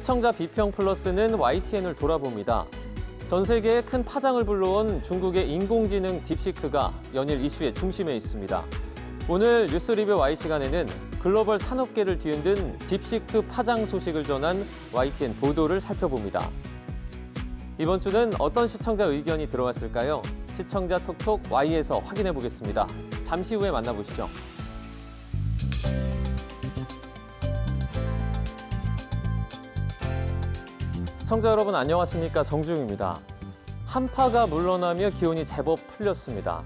시청자 비평 플러스는 YTN을 돌아봅니다. 전 세계에 큰 파장을 불러온 중국의 인공지능 딥시크가 연일 이슈의 중심에 있습니다. 오늘 뉴스 리뷰 Y 시간에는 글로벌 산업계를 뒤흔든 딥시크 파장 소식을 전한 YTN 보도를 살펴봅니다. 이번 주는 어떤 시청자 의견이 들어왔을까요? 시청자 톡톡 Y에서 확인해 보겠습니다. 잠시 후에 만나보시죠. 시청자 여러분 안녕하십니까? 정주영입니다. 한파가 물러나며 기온이 제법 풀렸습니다.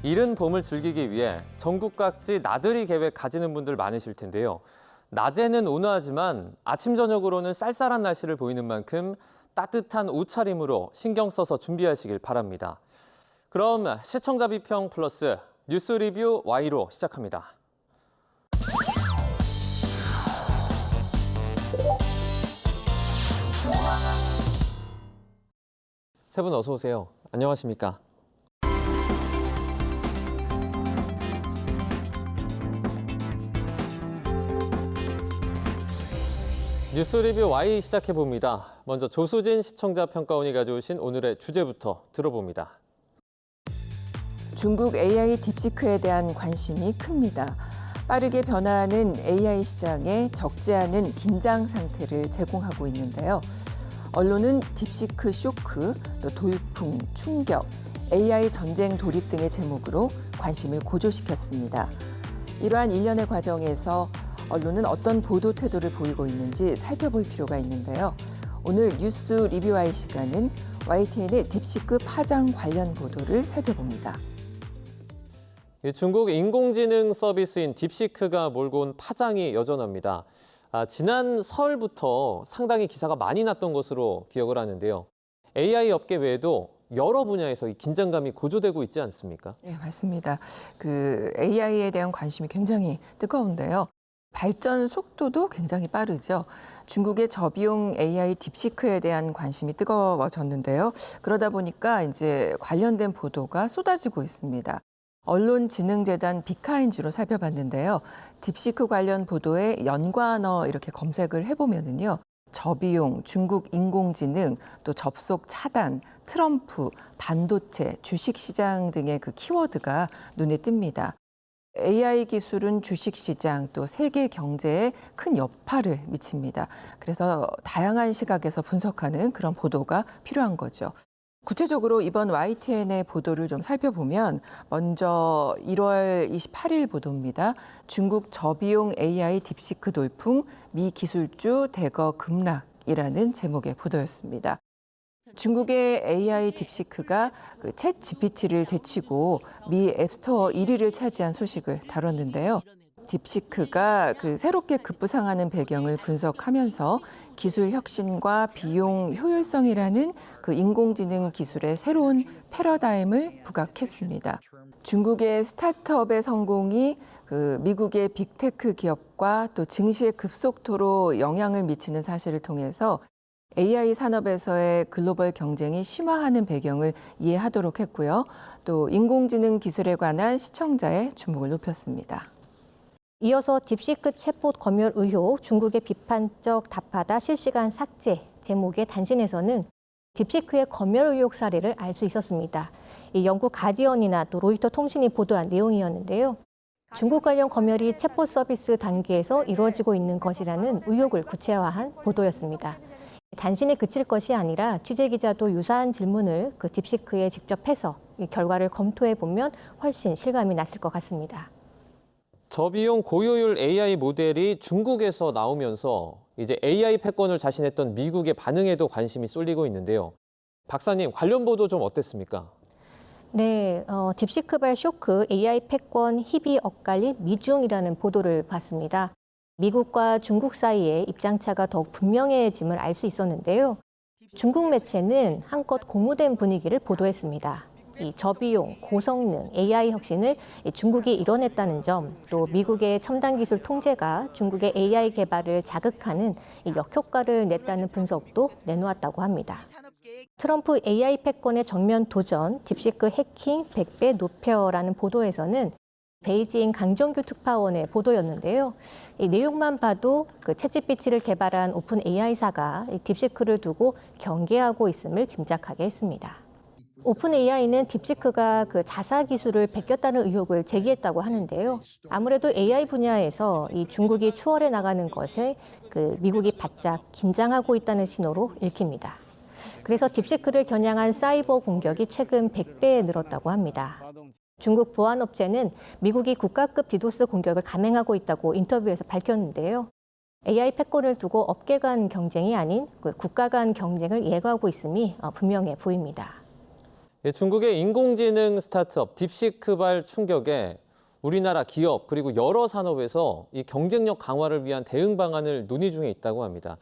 이른 봄을 즐기기 위해 전국 각지 나들이 계획 가지는 분들 많으실 텐데요. 낮에는 온화하지만 아침 저녁으로는 쌀쌀한 날씨를 보이는 만큼 따뜻한 옷차림으로 신경 써서 준비하시길 바랍니다. 그럼 시청자 비평 플러스 뉴스 리뷰 Y로 시작합니다. 세 분 어서 오세요. 안녕하십니까? 뉴스 리뷰 Y 시작해봅니다. 먼저 조수진 시청자 평가원이 가져오신 오늘의 주제부터 들어봅니다. 중국 AI 딥시크에 대한 관심이 큽니다. 빠르게 변화하는 AI 시장에 적지 않은 긴장 상태를 제공하고 있는데요. 언론은 딥시크 쇼크, 또 돌풍, 충격, AI 전쟁 돌입 등의 제목으로 관심을 고조시켰습니다. 이러한 일련의 과정에서 언론은 어떤 보도 태도를 보이고 있는지 살펴볼 필요가 있는데요. 오늘 뉴스 리뷰와의 시간은 YTN의 딥시크 파장 관련 보도를 살펴봅니다. 중국 인공지능 서비스인 딥시크가 몰고 온 파장이 여전합니다. 지난 설부터 상당히 기사가 많이 났던 것으로 기억을 하는데요. AI 업계 외에도 여러 분야에서 이 긴장감이 고조되고 있지 않습니까? 네, 맞습니다. AI에 대한 관심이 굉장히 뜨거운데요. 발전 속도도 굉장히 빠르죠. 중국의 저비용 AI 딥시크에 대한 관심이 뜨거워졌는데요. 그러다 보니까 이제 관련된 보도가 쏟아지고 있습니다. 언론진흥재단 빅카인즈로 살펴봤는데요. 딥시크 관련 보도에 연관어 이렇게 검색을 해보면은요. 저비용, 중국 인공지능, 또 접속 차단, 트럼프, 반도체, 주식시장 등의 키워드가 눈에 띕니다. AI 기술은 주식시장 또 세계 경제에 큰 여파를 미칩니다. 그래서 다양한 시각에서 분석하는 그런 보도가 필요한 거죠. 구체적으로 이번 YTN의 보도를 좀 살펴보면 먼저 1월 28일 보도입니다. 중국 저비용 AI 딥시크 돌풍, 미 기술주 대거 급락이라는 제목의 보도였습니다. 중국의 AI 딥시크가 챗 GPT를 제치고 미 앱스토어 1위를 차지한 소식을 다뤘는데요. 딥시크가 새롭게 급부상하는 배경을 분석하면서 기술 혁신과 비용 효율성이라는 인공지능 기술의 새로운 패러다임을 부각했습니다. 중국의 스타트업의 성공이 미국의 빅테크 기업과 또 증시의 급속도로 영향을 미치는 사실을 통해서 AI 산업에서의 글로벌 경쟁이 심화하는 배경을 이해하도록 했고요. 또 인공지능 기술에 관한 시청자의 주목을 높였습니다. 이어서 딥시크 챗봇 검열 의혹, 중국의 비판적 답하다 실시간 삭제 제목의 단신에서는 딥시크의 검열 의혹 사례를 알 수 있었습니다. 이 영국 가디언이나 또 로이터 통신이 보도한 내용이었는데요. 중국 관련 검열이 챗봇 서비스 단계에서 이루어지고 있는 것이라는 의혹을 구체화한 보도였습니다. 단신에 그칠 것이 아니라 취재기자도 유사한 질문을 딥시크에 직접 해서 이 결과를 검토해 보면 훨씬 실감이 났을 것 같습니다. 저비용 고효율 AI 모델이 중국에서 나오면서 이제 AI 패권을 자신했던 미국의 반응에도 관심이 쏠리고 있는데요. 박사님, 관련 보도 좀 어땠습니까? 네, 딥시크발 쇼크 AI 패권 희비 엇갈린 미중이라는 보도를 봤습니다. 미국과 중국 사이에 입장차가 더욱 분명해짐을 알 수 있었는데요. 중국 매체는 한껏 고무된 분위기를 보도했습니다. 이 저비용, 고성능 AI 혁신을 중국이 이뤄냈다는 점, 또 미국의 첨단 기술 통제가 중국의 AI 개발을 자극하는 역효과를 냈다는 분석도 내놓았다고 합니다. 트럼프 AI 패권의 정면 도전, 딥시크 해킹 100배 높여라는 보도에서는 베이징 강정규 특파원의 보도였는데요. 이 내용만 봐도 그 챗GPT를 개발한 오픈 AI사가 딥시크를 두고 경계하고 있음을 짐작하게 했습니다. 오픈 AI는 딥시크가 그 자사 기술을 베꼈다는 의혹을 제기했다고 하는데요. 아무래도 AI 분야에서 이 중국이 추월해 나가는 것에 그 미국이 바짝 긴장하고 있다는 신호로 읽힙니다. 그래서 딥시크를 겨냥한 사이버 공격이 최근 100배 늘었다고 합니다. 중국 보안업체는 미국이 국가급 디도스 공격을 감행하고 있다고 인터뷰에서 밝혔는데요. AI 패권을 두고 업계 간 경쟁이 아닌 그 국가 간 경쟁을 예고하고 있음이 분명해 보입니다. 중국의 인공지능 스타트업 딥시크발 충격에 우리나라 기업 그리고 여러 산업에서 이 경쟁력 강화를 위한 대응 방안을 논의 중에 있다고 합니다.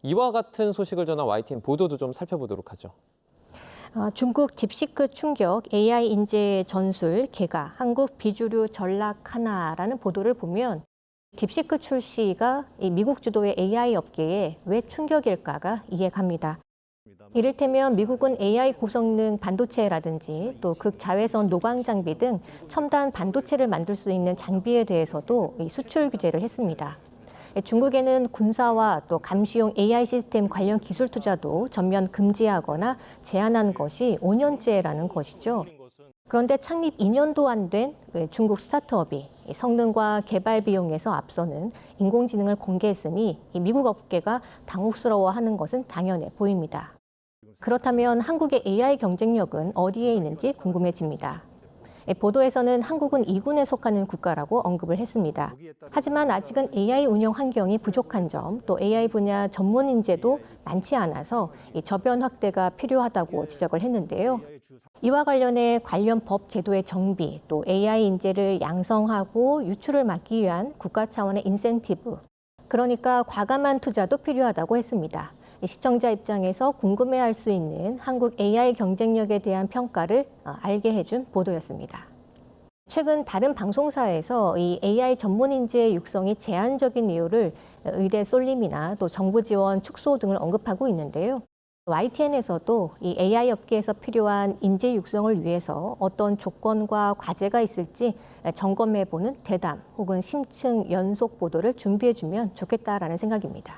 이와 같은 소식을 전한 YTN 보도도 좀 살펴보도록 하죠. 중국 딥시크 충격 AI 인재 전술 개가 한국 비주류 전락 하나라는 보도를 보면 딥시크 출시가 미국 주도의 AI 업계에 왜 충격일까가 이해갑니다. 이를테면 미국은 AI 고성능 반도체라든지 또 극자외선 노광 장비 등 첨단 반도체를 만들 수 있는 장비에 대해서도 수출 규제를 했습니다. 중국에는 군사와 또 감시용 AI 시스템 관련 기술 투자도 전면 금지하거나 제한한 것이 5년째라는 것이죠. 그런데 창립 2년도 안 된 중국 스타트업이 성능과 개발 비용에서 앞서는 인공지능을 공개했으니 미국 업계가 당혹스러워하는 것은 당연해 보입니다. 그렇다면 한국의 AI 경쟁력은 어디에 있는지 궁금해집니다. 보도에서는 한국은 2군에 속하는 국가라고 언급을 했습니다. 하지만 아직은 AI 운영 환경이 부족한 점, 또 AI 분야 전문 인재도 많지 않아서 저변 확대가 필요하다고 지적을 했는데요. 이와 관련해 관련 법 제도의 정비, 또 AI 인재를 양성하고 유출을 막기 위한 국가 차원의 인센티브, 그러니까 과감한 투자도 필요하다고 했습니다. 시청자 입장에서 궁금해할 수 있는 한국 AI 경쟁력에 대한 평가를 알게 해준 보도였습니다. 최근 다른 방송사에서 이 AI 전문 인재 육성이 제한적인 이유를 의대 쏠림이나 또 정부 지원 축소 등을 언급하고 있는데요. YTN에서도 이 AI 업계에서 필요한 인재 육성을 위해서 어떤 조건과 과제가 있을지 점검해보는 대담 혹은 심층 연속 보도를 준비해주면 좋겠다라는 생각입니다.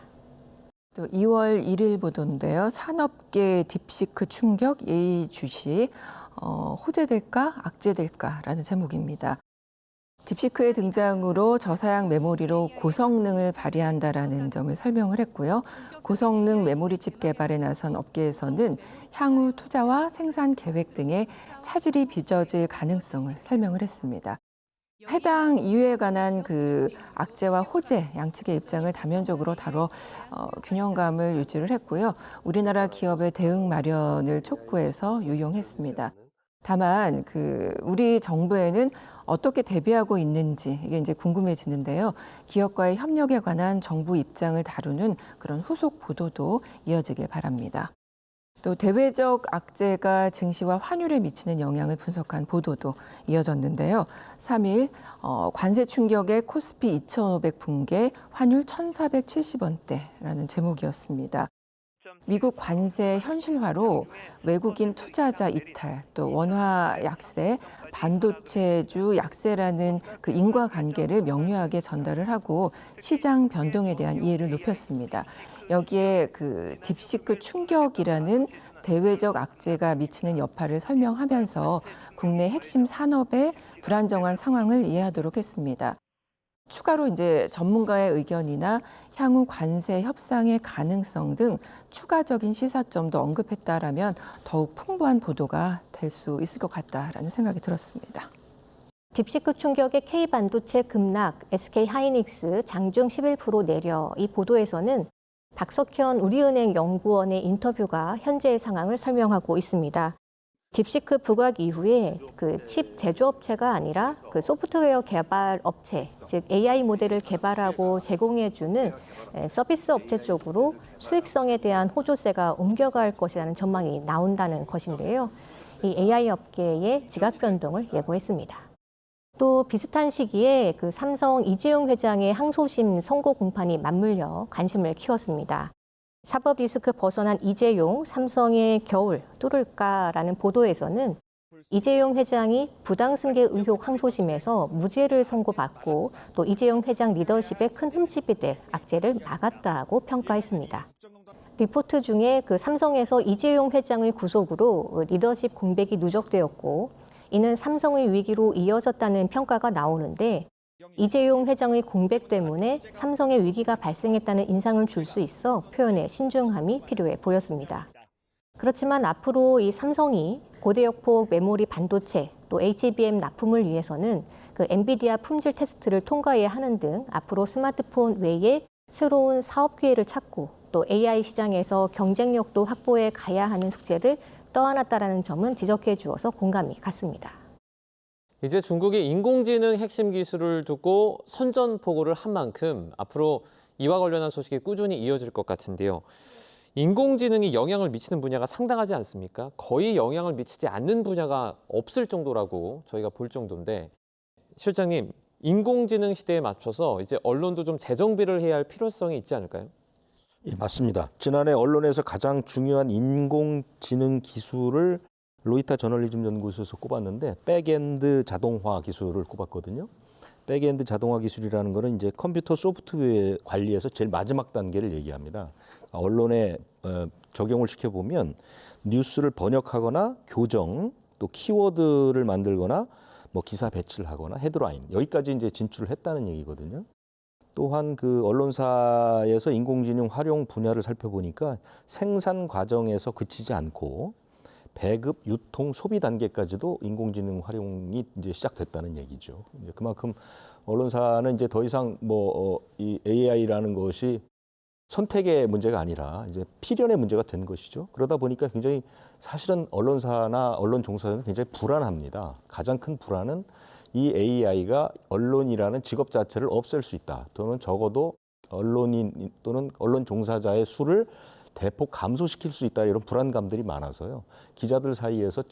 또 2월 1일 보도인데요. 산업계 딥시크 충격 예의주시 호재될까 악재될까라는 제목입니다. 딥시크의 등장으로 저사양 메모리로 고성능을 발휘한다라는 점을 설명을 했고요. 고성능 메모리 칩 개발에 나선 업계에서는 향후 투자와 생산 계획 등의 차질이 빚어질 가능성을 설명을 했습니다. 해당 이유에 관한 그 악재와 호재 양측의 입장을 다면적으로 다뤄 균형감을 유지를 했고요. 우리나라 기업의 대응 마련을 촉구해서 유용했습니다. 다만 우리 정부에는 어떻게 대비하고 있는지 이게 이제 궁금해지는데요. 기업과의 협력에 관한 정부 입장을 다루는 그런 후속 보도도 이어지길 바랍니다. 또 대외적 악재가 증시와 환율에 미치는 영향을 분석한 보도도 이어졌는데요. 3일 관세 충격에 코스피 2,500 붕괴, 환율 1,470원대라는 제목이었습니다. 미국 관세 현실화로 외국인 투자자 이탈, 또 원화 약세, 반도체주 약세라는 그 인과관계를 명료하게 전달을 하고 시장 변동에 대한 이해를 높였습니다. 여기에 딥시크 충격이라는 대외적 악재가 미치는 여파를 설명하면서 국내 핵심 산업의 불안정한 상황을 이해하도록 했습니다. 추가로 이제 전문가의 의견이나 향후 관세 협상의 가능성 등 추가적인 시사점도 언급했다라면 더욱 풍부한 보도가 될 수 있을 것 같다라는 생각이 들었습니다. 딥시크 충격의 K반도체 급락, SK하이닉스 장중 11% 내려 이 보도에서는 박석현 우리은행 연구원의 인터뷰가 현재의 상황을 설명하고 있습니다. 딥시크 부각 이후에 칩 제조업체가 아니라 소프트웨어 개발 업체, 즉 AI 모델을 개발하고 제공해주는 서비스 업체 쪽으로 수익성에 대한 호조세가 옮겨갈 것이라는 전망이 나온다는 것인데요. 이 AI 업계의 지각 변동을 예고했습니다. 또 비슷한 시기에 삼성 이재용 회장의 항소심 선고 공판이 맞물려 관심을 키웠습니다. 사법 리스크 벗어난 이재용, 삼성의 겨울 뚫을까라는 보도에서는 이재용 회장이 부당승계 의혹 항소심에서 무죄를 선고받고 또 이재용 회장 리더십에 큰 흠집이 될 악재를 막았다고 평가했습니다. 리포트 중에 그 삼성에서 이재용 회장의 구속으로 리더십 공백이 누적되었고 이는 삼성의 위기로 이어졌다는 평가가 나오는데 이재용 회장의 공백 때문에 삼성의 위기가 발생했다는 인상을 줄 수 있어 표현에 신중함이 필요해 보였습니다. 그렇지만 앞으로 이 삼성이 고대역폭 메모리 반도체 또 HBM 납품을 위해서는 그 엔비디아 품질 테스트를 통과해야 하는 등 앞으로 스마트폰 외에 새로운 사업 기회를 찾고 또 AI 시장에서 경쟁력도 확보해 가야 하는 숙제를 떠안았다라는 점은 지적해 주어서 공감이 갔습니다. 이제 중국이 인공지능 핵심 기술을 두고 선전포고를 한 만큼 앞으로 이와 관련한 소식이 꾸준히 이어질 것 같은데요. 인공지능이 영향을 미치는 분야가 상당하지 않습니까? 거의 영향을 미치지 않는 분야가 없을 정도라고 저희가 볼 정도인데 실장님, 인공지능 시대에 맞춰서 이제 언론도 좀 재정비를 해야 할 필요성이 있지 않을까요? 예, 맞습니다. 지난해 언론에서 가장 중요한 인공지능 기술을 로이터 저널리즘 연구소에서 꼽았는데 백엔드 자동화 기술을 꼽았거든요. 백엔드 자동화 기술이라는 거는 이제 컴퓨터 소프트웨어 관리에서 제일 마지막 단계를 얘기합니다. 언론에 적용을 시켜보면 뉴스를 번역하거나 교정, 또 키워드를 만들거나 뭐 기사 배치를 하거나 헤드라인 여기까지 이제 진출을 했다는 얘기거든요. 또한 그 언론사에서 인공지능 활용 분야를 살펴보니까 생산 과정에서 그치지 않고 배급, 유통, 소비 단계까지도 인공지능 활용이 이제 시작됐다는 얘기죠. 이제 그만큼 언론사는 이제 더 이상 이 AI라는 것이 선택의 문제가 아니라 이제 필연의 문제가 된 것이죠. 그러다 보니까 굉장히 사실은 언론사나 언론 종사자는 굉장히 불안합니다. 가장 큰 불안은 이 AI가 언론이라는 직업 자체를 없앨 수 있다. 또는 적어도 언론인 또는 언론 종사자의 수를 대폭 감소시킬 수 있다 이런 불안감들이 많아서요. 기자들 사이에서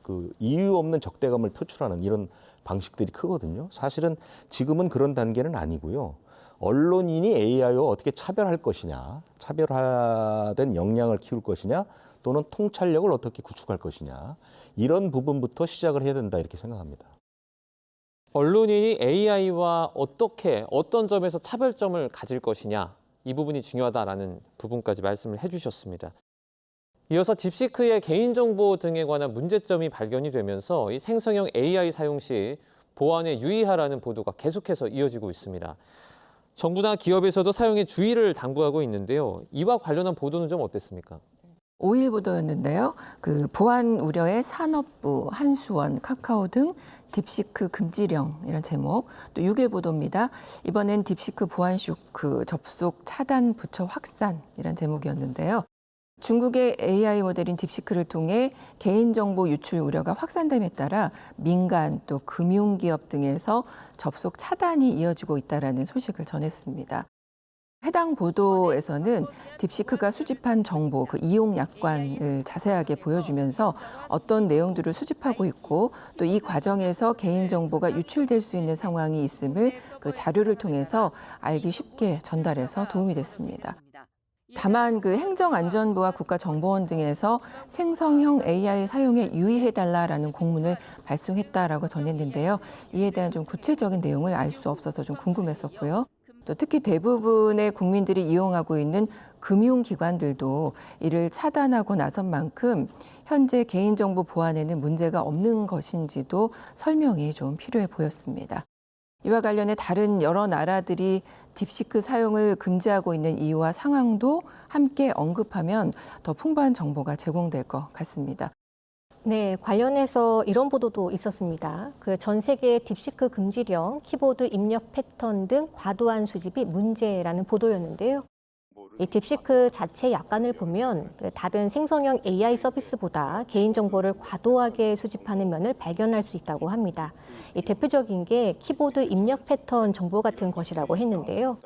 그 이유 없는 적대감을 표출하는 이런 방식들이 크거든요. 사실은 지금은 그런 단계는 아니고요. 언론인이 AI와 어떻게 차별할 것이냐, 차별화된 역량을 키울 것이냐, 또는 통찰력을 어떻게 구축할 것이냐 이런 부분부터 시작을 해야 된다 이렇게 생각합니다. 언론인이 AI와 어떤 점에서 차별점을 가질 것이냐 이 부분이 중요하다라는 부분까지 말씀을 해주셨습니다. 이어서 딥시크의 개인정보 등에 관한 문제점이 발견이 되면서 이 생성형 AI 사용 시 보안에 유의하라는 보도가 계속해서 이어지고 있습니다. 정부나 기업에서도 사용에 주의를 당부하고 있는데요. 이와 관련한 보도는 좀 어땠습니까? 5일 보도였는데요. 그 보안 우려의 산업부, 한수원, 카카오 등 딥시크 금지령 이런 제목. 또 6일 보도입니다. 이번엔 딥시크 보안 쇼크 접속 차단 부처 확산 이런 제목이었는데요. 중국의 AI 모델인 딥시크를 통해 개인정보 유출 우려가 확산됨에 따라 민간 또 금융기업 등에서 접속 차단이 이어지고 있다는 소식을 전했습니다. 해당 보도에서는 딥시크가 수집한 정보, 그 이용 약관을 자세하게 보여주면서 어떤 내용들을 수집하고 있고 또 이 과정에서 개인정보가 유출될 수 있는 상황이 있음을 그 자료를 통해서 알기 쉽게 전달해서 도움이 됐습니다. 다만 그 행정안전부와 국가정보원 등에서 생성형 AI 사용에 유의해달라라는 공문을 발송했다라고 전했는데요. 이에 대한 좀 구체적인 내용을 알 수 없어서 좀 궁금했었고요. 또 특히 대부분의 국민들이 이용하고 있는 금융기관들도 이를 차단하고 나선 만큼 현재 개인정보 보안에는 문제가 없는 것인지도 설명이 좀 필요해 보였습니다. 이와 관련해 다른 여러 나라들이 딥시크 사용을 금지하고 있는 이유와 상황도 함께 언급하면 더 풍부한 정보가 제공될 것 같습니다. 네, 관련해서 이런 보도도 있었습니다. 그 전 세계 딥시크 금지령, 키보드 입력 패턴 등 과도한 수집이 문제라는 보도였는데요. 이 딥시크 자체 약관을 보면 다른 생성형 AI 서비스보다 개인정보를 과도하게 수집하는 면을 발견할 수 있다고 합니다. 이 대표적인 게 키보드 입력 패턴 정보 같은 것이라고 했는데요.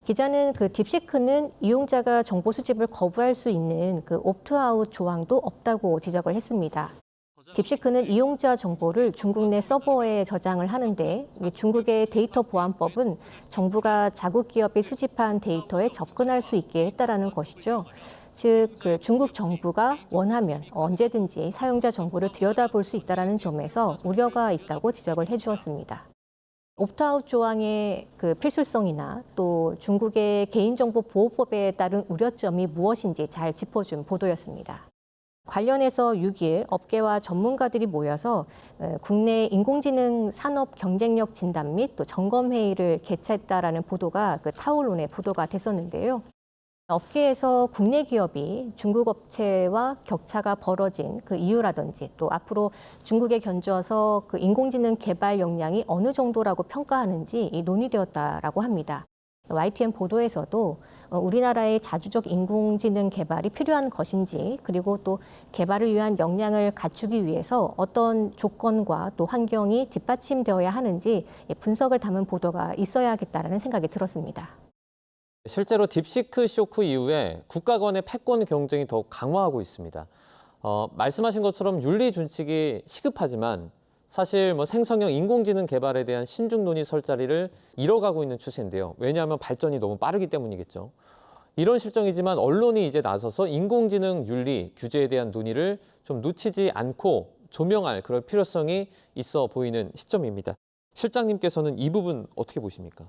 기자는 그 딥시크는 이용자가 정보 수집을 거부할 수 있는 그 옵트아웃 조항도 없다고 지적을 했습니다. 딥시크는 이용자 정보를 중국 내 서버에 저장을 하는데 중국의 데이터 보안법은 정부가 자국 기업이 수집한 데이터에 접근할 수 있게 했다라는 것이죠. 즉 중국 정부가 원하면 언제든지 사용자 정보를 들여다볼 수 있다는 점에서 우려가 있다고 지적을 해주었습니다. 옵트아웃 조항의 필수성이나 또 중국의 개인정보보호법에 따른 우려점이 무엇인지 잘 짚어준 보도였습니다. 관련해서 6일 업계와 전문가들이 모여서 국내 인공지능 산업 경쟁력 진단 및 또 점검 회의를 개최했다라는 보도가 타올론에 보도가 됐었는데요. 업계에서 국내 기업이 중국 업체와 격차가 벌어진 이유라든지 또 앞으로 중국에 견주어서 인공지능 개발 역량이 어느 정도라고 평가하는지 논의되었다라고 합니다. YTN 보도에서도 우리나라의 자주적 인공지능 개발이 필요한 것인지 그리고 또 개발을 위한 역량을 갖추기 위해서 어떤 조건과 또 환경이 뒷받침되어야 하는지 분석을 담은 보도가 있어야겠다라는 생각이 들었습니다. 실제로 딥시크 쇼크 이후에 국가 간의 패권 경쟁이 더욱 강화하고 있습니다. 말씀하신 것처럼 윤리 준칙이 시급하지만 사실 생성형 인공지능 개발에 대한 신중 논의 설 자리를 잃어가고 있는 추세인데요. 왜냐하면 발전이 너무 빠르기 때문이겠죠. 이런 실정이지만 언론이 이제 나서서 인공지능 윤리 규제에 대한 논의를 좀 놓치지 않고 조명할 그럴 필요성이 있어 보이는 시점입니다. 실장님께서는 이 부분 어떻게 보십니까?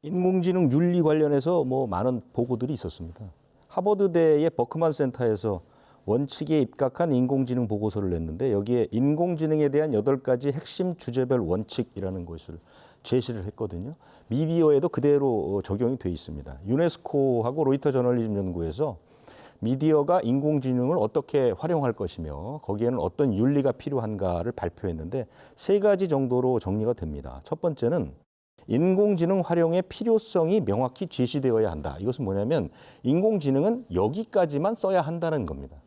인공지능 윤리 관련해서 많은 보고들이 있었습니다. 하버드대의 버크만 센터에서 원칙에 입각한 인공지능 보고서를 냈는데 여기에 인공지능에 대한 8가지 핵심 주제별 원칙이라는 것을 제시를 했거든요. 미디어에도 그대로 적용이 돼 있습니다. 유네스코하고 로이터 저널리즘 연구에서 미디어가 인공지능을 어떻게 활용할 것이며 거기에는 어떤 윤리가 필요한가를 발표했는데 3가지 정도로 정리가 됩니다. 첫 번째는 인공지능 활용의 필요성이 명확히 제시되어야 한다. 이것은 뭐냐면 인공지능은 여기까지만 써야 한다는 겁니다.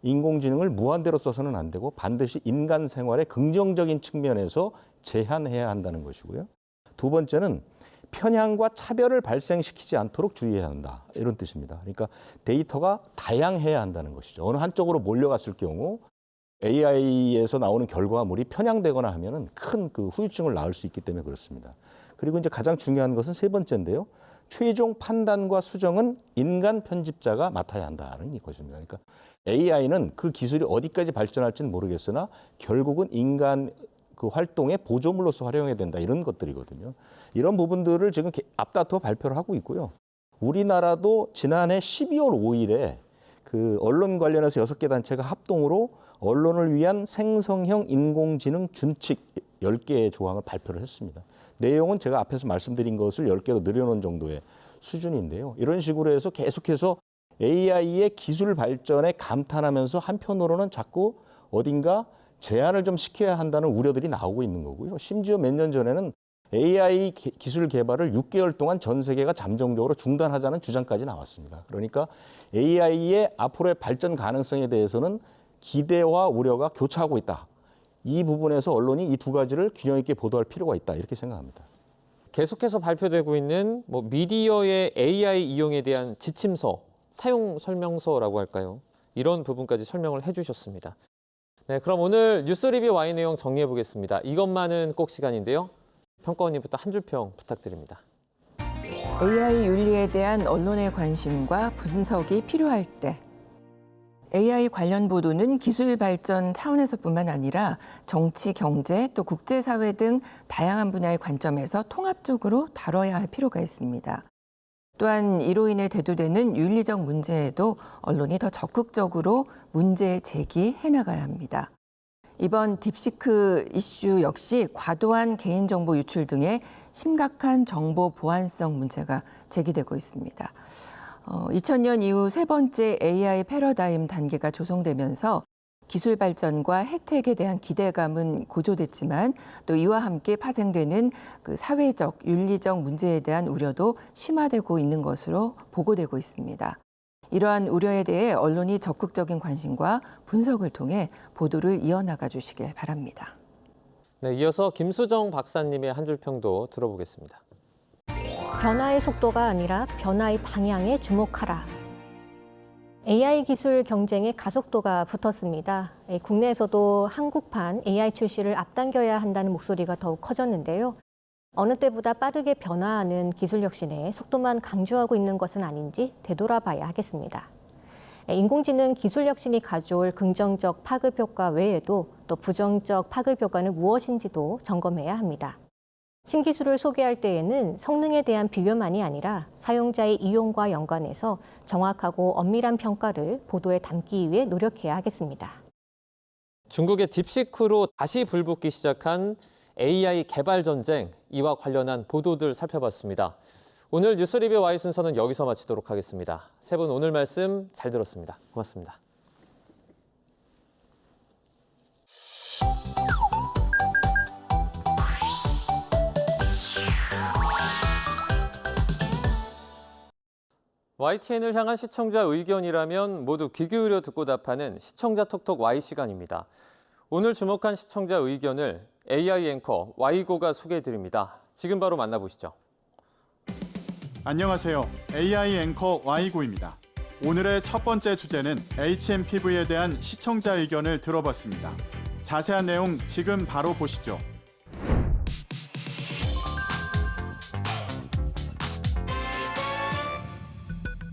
인공지능을 무한대로 써서는 안 되고 반드시 인간 생활의 긍정적인 측면에서 제한해야 한다는 것이고요. 두 번째는 편향과 차별을 발생시키지 않도록 주의해야 한다. 이런 뜻입니다. 그러니까 데이터가 다양해야 한다는 것이죠. 어느 한쪽으로 몰려갔을 경우 AI에서 나오는 결과물이 편향되거나 하면은 큰 후유증을 낳을 수 있기 때문에 그렇습니다. 그리고 이제 가장 중요한 것은 3번째인데요. 최종 판단과 수정은 인간 편집자가 맡아야 한다는 것입니다. 그러니까 AI는 그 기술이 어디까지 발전할지는 모르겠으나 결국은 인간 활동의 보조물로서 활용해야 된다. 이런 것들이거든요. 이런 부분들을 지금 앞다퉈 발표를 하고 있고요. 우리나라도 지난해 12월 5일에 언론 관련해서 6개 단체가 합동으로 언론을 위한 생성형 인공지능 준칙 10개의 조항을 발표를 했습니다. 내용은 제가 앞에서 말씀드린 것을 10개로 늘려놓은 정도의 수준인데요. 이런 식으로 해서 계속해서 AI의 기술 발전에 감탄하면서 한편으로는 자꾸 어딘가 제한을 좀 시켜야 한다는 우려들이 나오고 있는 거고요. 심지어 몇 년 전에는 AI 기술 개발을 6개월 동안 전 세계가 잠정적으로 중단하자는 주장까지 나왔습니다. 그러니까 AI의 앞으로의 발전 가능성에 대해서는 기대와 우려가 교차하고 있다. 이 부분에서 언론이 이 2가지를 균형 있게 보도할 필요가 있다. 이렇게 생각합니다. 계속해서 발표되고 있는 미디어의 AI 이용에 대한 지침서, 사용 설명서라고 할까요? 이런 부분까지 설명을 해주셨습니다. 네, 그럼 오늘 뉴스 리뷰 와인 내용 정리해 보겠습니다. 이것만은 꼭 시간인데요. 평가원님부터 한 줄 평 부탁드립니다. AI 윤리에 대한 언론의 관심과 분석이 필요할 때 AI 관련 보도는 기술 발전 차원에서뿐만 아니라 정치, 경제, 또 국제사회 등 다양한 분야의 관점에서 통합적으로 다뤄야 할 필요가 있습니다. 또한 이로 인해 대두되는 윤리적 문제에도 언론이 더 적극적으로 문제 제기해 나가야 합니다. 이번 딥시크 이슈 역시 과도한 개인정보 유출 등의 심각한 정보 보안성 문제가 제기되고 있습니다. 2000년 이후 3번째 AI 패러다임 단계가 조성되면서 기술 발전과 혜택에 대한 기대감은 고조됐지만 또 이와 함께 파생되는 사회적, 윤리적 문제에 대한 우려도 심화되고 있는 것으로 보고되고 있습니다. 이러한 우려에 대해 언론이 적극적인 관심과 분석을 통해 보도를 이어나가 주시길 바랍니다. 네, 이어서 김수정 박사님의 한 줄 평도 들어보겠습니다. 변화의 속도가 아니라 변화의 방향에 주목하라. AI 기술 경쟁의 가속도가 붙었습니다. 국내에서도 한국판 AI 출시를 앞당겨야 한다는 목소리가 더욱 커졌는데요. 어느 때보다 빠르게 변화하는 기술 혁신에 속도만 강조하고 있는 것은 아닌지 되돌아봐야 하겠습니다. 인공지능 기술 혁신이 가져올 긍정적 파급 효과 외에도 또 부정적 파급 효과는 무엇인지도 점검해야 합니다. 신기술을 소개할 때에는 성능에 대한 비교만이 아니라 사용자의 이용과 연관해서 정확하고 엄밀한 평가를 보도에 담기 위해 노력해야 하겠습니다. 중국의 딥시크로 다시 불붙기 시작한 AI 개발 전쟁, 이와 관련한 보도들 살펴봤습니다. 오늘 뉴스리뷰 Y 순서는 여기서 마치도록 하겠습니다. 세 분 오늘 말씀 잘 들었습니다. 고맙습니다. YTN을 향한 시청자 의견이라면 모두 귀 기울여 듣고 답하는 시청자 톡톡 Y 시간입니다. 오늘 주목한 시청자 의견을 AI 앵커 Y고가 소개해드립니다. 지금 바로 만나보시죠. 안녕하세요. AI 앵커 Y고입니다. 오늘의 첫 번째 주제는 HMPV에 대한 시청자 의견을 들어봤습니다. 자세한 내용 지금 바로 보시죠.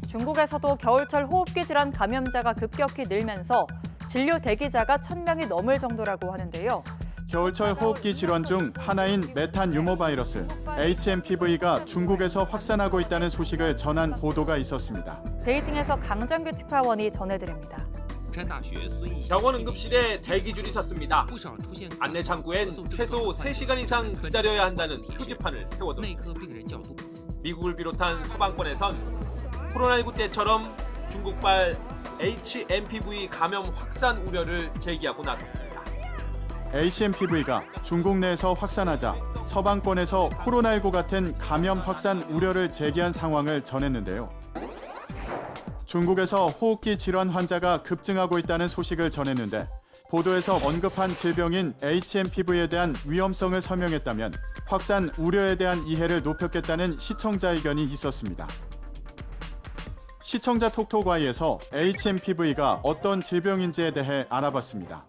중국에서도 겨울철 호흡기 질환 감염자가 급격히 늘면서 진료 대기자가 1,000명이 넘을 정도라고 하는데요. 겨울철 호흡기 질환 중 하나인 메탄 유모바이러스 HMPV가 중국에서 확산하고 있다는 소식을 전한 보도가 있었습니다. 베이징에서 강정규 특파원이 전해드립니다. 병원 응급실에 대기줄이 섰습니다. 안내 창구엔 최소 3시간 이상 기다려야 한다는 표지판을 세워뒀습니다. 미국을 비롯한 서방권에선 코로나19 때처럼 중국발 HMPV 감염 확산 우려를 제기하고 나섰습니다. HMPV가 중국 내에서 확산하자 서방권에서 코로나19 같은 감염 확산 우려를 제기한 상황을 전했는데요. 중국에서 호흡기 질환 환자가 급증하고 있다는 소식을 전했는데 보도에서 언급한 질병인 HMPV에 대한 위험성을 설명했다면 확산 우려에 대한 이해를 높였겠다는 시청자 의견이 있었습니다. 시청자 톡톡Y에서 HMPV가 어떤 질병인지에 대해 알아봤습니다.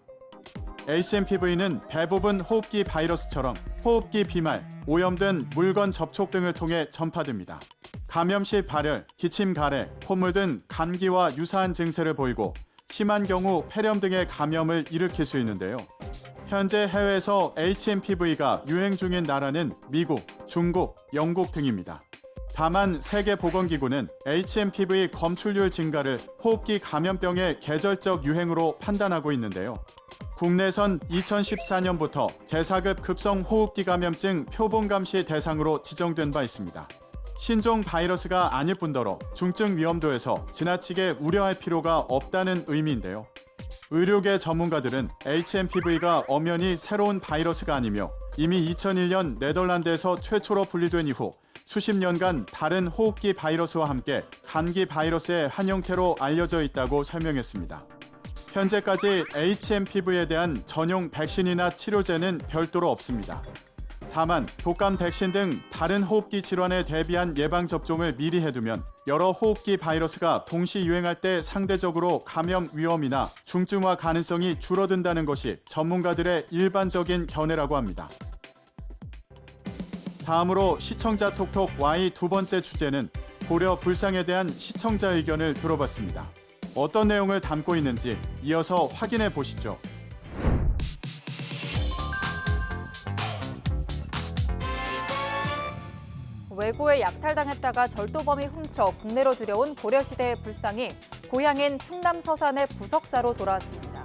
HMPV는 대부분 호흡기 바이러스처럼 호흡기 비말, 오염 등 물건 접촉 등을 통해 전파됩니다. 감염 시 발열, 기침 가래, 콧물 등 감기와 유사한 증세를 보이고 심한 경우 폐렴 등의 감염을 일으킬 수 있는데요. 현재 해외에서 HMPV가 유행 중인 나라는 미국, 중국, 영국 등입니다. 다만 세계보건기구는 HMPV 검출률 증가를 호흡기 감염병의 계절적 유행으로 판단하고 있는데요. 국내선 2014년부터 제4급 급성 호흡기 감염증 표본감시 대상으로 지정된 바 있습니다. 신종 바이러스가 아닐 뿐더러 중증 위험도에서 지나치게 우려할 필요가 없다는 의미인데요. 의료계 전문가들은 HMPV가 엄연히 새로운 바이러스가 아니며 이미 2001년 네덜란드에서 최초로 분리된 이후 수십 년간 다른 호흡기 바이러스와 함께 감기 바이러스의 한 형태로 알려져 있다고 설명했습니다. 현재까지 HMPV에 대한 전용 백신이나 치료제는 별도로 없습니다. 다만 독감 백신 등 다른 호흡기 질환에 대비한 예방접종을 미리 해두면 여러 호흡기 바이러스가 동시 유행할 때 상대적으로 감염 위험이나 중증화 가능성이 줄어든다는 것이 전문가들의 일반적인 견해라고 합니다. 다음으로 시청자 톡톡 Y 두 번째 주제는 고려 불상에 대한 시청자 의견을 들어봤습니다. 어떤 내용을 담고 있는지 이어서 확인해 보시죠. 외고에 약탈당했다가 절도범이 훔쳐 국내로 들여온 고려시대의 불상이 고향인 충남 서산의 부석사로 돌아왔습니다.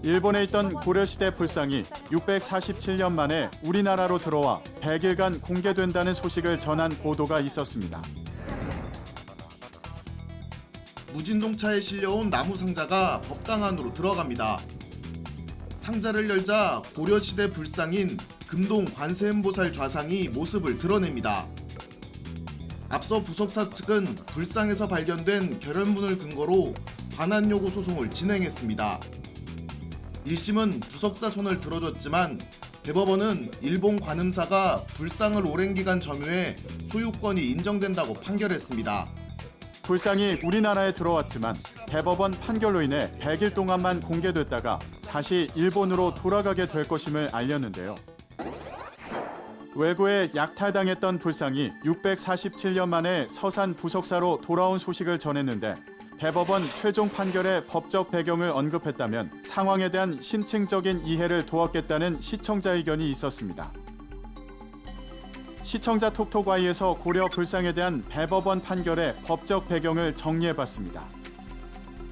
일본에 있던 고려시대 불상이 647년 만에 우리나라로 들어와 100일간 공개된다는 소식을 전한 보도가 있었습니다. 무진동차에 실려온 나무 상자가 법당 안으로 들어갑니다. 상자를 열자 고려시대 불상인 금동 관세음보살 좌상이 모습을 드러냅니다. 앞서 부석사 측은 불상에서 발견된 결연문을 근거로 반환 요구 소송을 진행했습니다. 1심은 부석사 손을 들어줬지만 대법원은 일본 관음사가 불상을 오랜 기간 점유해 소유권이 인정된다고 판결했습니다. 불상이 우리나라에 들어왔지만 대법원 판결로 인해 100일 동안만 공개됐다가 다시 일본으로 돌아가게 될 것임을 알렸는데요. 외고에 약탈당했던 불상이 647년 만에 서산 부석사로 돌아온 소식을 전했는데 대법원 최종 판결의 법적 배경을 언급했다면 상황에 대한 심층적인 이해를 도왔겠다는 시청자 의견이 있었습니다. 시청자 톡톡Y에서 고려 불상에 대한 대법원 판결의 법적 배경을 정리해봤습니다.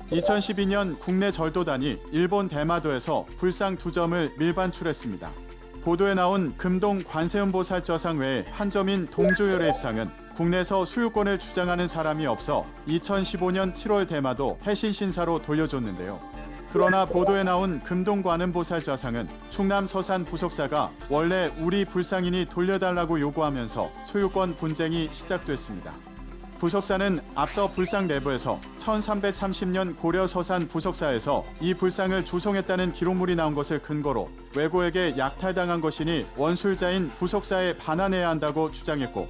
2012년 국내 절도단이 일본 대마도에서 불상 2점을 밀반출했습니다. 보도에 나온 금동 관세음보살좌상 외에 한 점인 동조열의 입상은 국내에서 소유권을 주장하는 사람이 없어 2015년 7월 대마도 해신신사로 돌려줬는데요. 그러나 보도에 나온 금동 관음보살좌상은 충남 서산 부속사가 원래 우리 불상인이 돌려달라고 요구하면서 소유권 분쟁이 시작됐습니다. 부속사는 앞서 불상 내부에서 1330년 고려 서산 부속사에서 이 불상을 조성했다는 기록물이 나온 것을 근거로 외고에게 약탈당한 것이니 원술자인 부속사에 반환해야 한다고 주장했고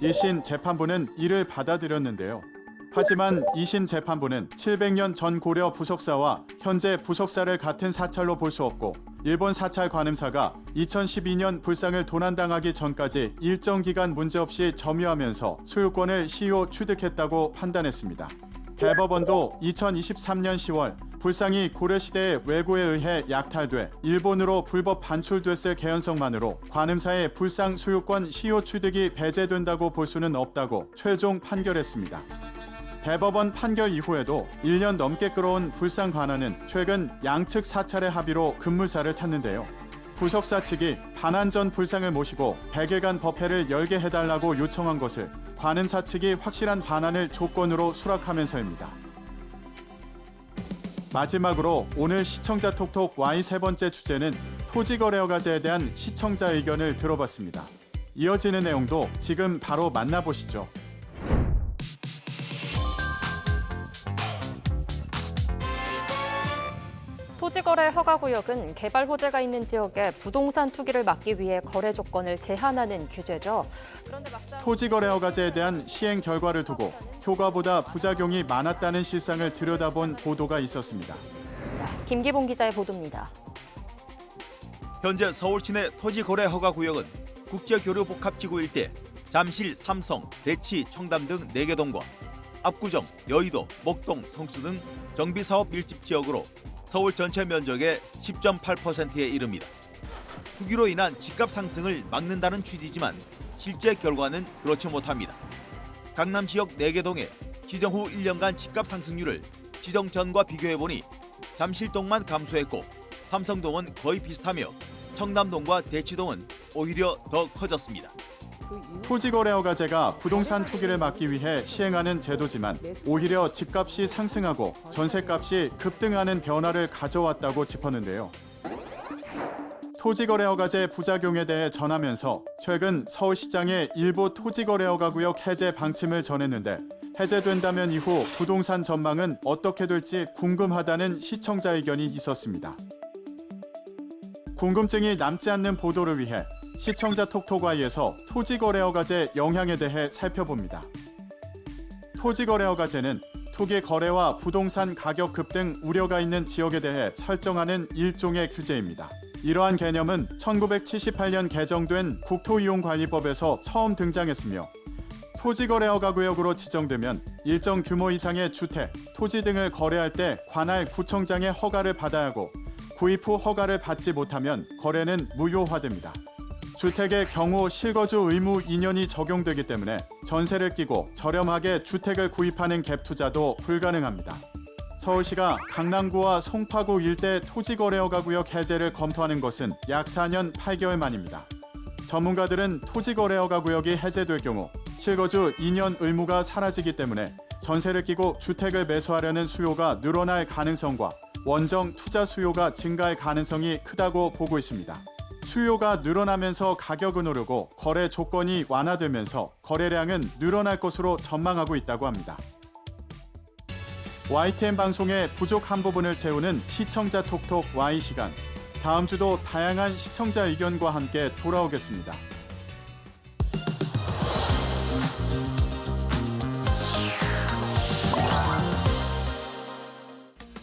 1심 재판부는 이를 받아들였는데요. 하지만 2심 재판부는 700년 전 고려 부속사와 현재 부속사를 같은 사찰로 볼 수 없고 일본 사찰 관음사가 2012년 불상을 도난당하기 전까지 일정 기간 문제없이 점유하면서 소유권을 시효 취득했다고 판단했습니다. 대법원도 2023년 10월 불상이 고려시대의 왜고에 의해 약탈돼 일본으로 불법 반출됐을 개연성만으로 관음사의 불상 소유권 시효 취득이 배제된다고 볼 수는 없다고 최종 판결했습니다. 대법원 판결 이후에도 1년 넘게 끌어온 불상 관할은 최근 양측 사찰의 합의로 급물살을 탔는데요. 부속사 측이 반환 전 불상을 모시고 100일간 법회를 열게 해달라고 요청한 것을 관음사 측이 확실한 반환을 조건으로 수락하면서입니다. 마지막으로 오늘 시청자 톡톡 Y 세 번째 주제는 토지거래허가제에 대한 시청자 의견을 들어봤습니다. 이어지는 내용도 지금 바로 만나보시죠. 토지거래 허가구역은 개발 호재가 있는 지역에 부동산 투기를 막기 위해 거래 조건을 제한하는 규제죠. 그런데 막상 토지거래 허가제에 대한 시행 결과를 두고 효과보다 부작용이 많았다는 실상을 들여다본 보도가 있었습니다. 김기봉 기자의 보도입니다. 현재 서울 시내 토지거래 허가구역은 국제교류복합지구 일대 잠실, 삼성, 대치, 청담 등 4개 동과 압구정, 여의도, 목동, 성수 등 정비사업 밀집 지역으로 서울 전체 면적의 10.8%에 이릅니다. 투기로 인한 집값 상승을 막는다는 취지지만 실제 결과는 그렇지 못합니다. 강남 지역 4개 동의 지정 후 1년간 집값 상승률을 지정 전과 비교해보니 잠실동만 감소했고 삼성동은 거의 비슷하며 청담동과 대치동은 오히려 더 커졌습니다. 토지거래허가제가 부동산 투기를 막기 위해 시행하는 제도지만 오히려 집값이 상승하고 전세값이 급등하는 변화를 가져왔다고 짚었는데요. 토지거래허가제 부작용에 대해 전하면서 최근 서울시장의 일부 토지거래허가구역 해제 방침을 전했는데 해제된다면 이후 부동산 전망은 어떻게 될지 궁금하다는 시청자 의견이 있었습니다. 궁금증이 남지 않는 보도를 위해 시청자 톡톡Y에서 토지거래허가제 영향에 대해 살펴봅니다. 토지거래허가제는 투기 거래와 부동산 가격 급등 우려가 있는 지역에 대해 설정하는 일종의 규제입니다. 이러한 개념은 1978년 개정된 국토이용관리법에서 처음 등장했으며 토지거래허가구역으로 지정되면 일정 규모 이상의 주택, 토지 등을 거래할 때 관할 구청장의 허가를 받아야 하고 구입 후 허가를 받지 못하면 거래는 무효화됩니다. 주택의 경우 실거주 의무 2년이 적용되기 때문에 전세를 끼고 저렴하게 주택을 구입하는 갭 투자도 불가능합니다. 서울시가 강남구와 송파구 일대 토지거래허가구역 해제를 검토하는 것은 약 4년 8개월 만입니다. 전문가들은 토지거래허가구역이 해제될 경우 실거주 2년 의무가 사라지기 때문에 전세를 끼고 주택을 매수하려는 수요가 늘어날 가능성과 원정 투자 수요가 증가할 가능성이 크다고 보고 있습니다. 수요가 늘어나면서 가격은 오르고 거래 조건이 완화되면서 거래량은 늘어날 것으로 전망하고 있다고 합니다. YTN 방송의 부족한 부분을 채우는 시청자 톡톡 Y 시간. 다음 주도 다양한 시청자 의견과 함께 돌아오겠습니다.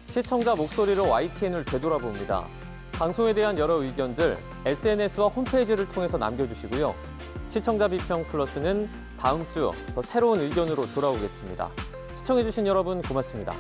시청자 목소리로 YTN을 되돌아봅니다. 방송에 대한 여러 의견들 SNS와 홈페이지를 통해서 남겨주시고요. 시청자 비평 플러스는 다음 주 더 새로운 의견으로 돌아오겠습니다. 시청해주신 여러분 고맙습니다.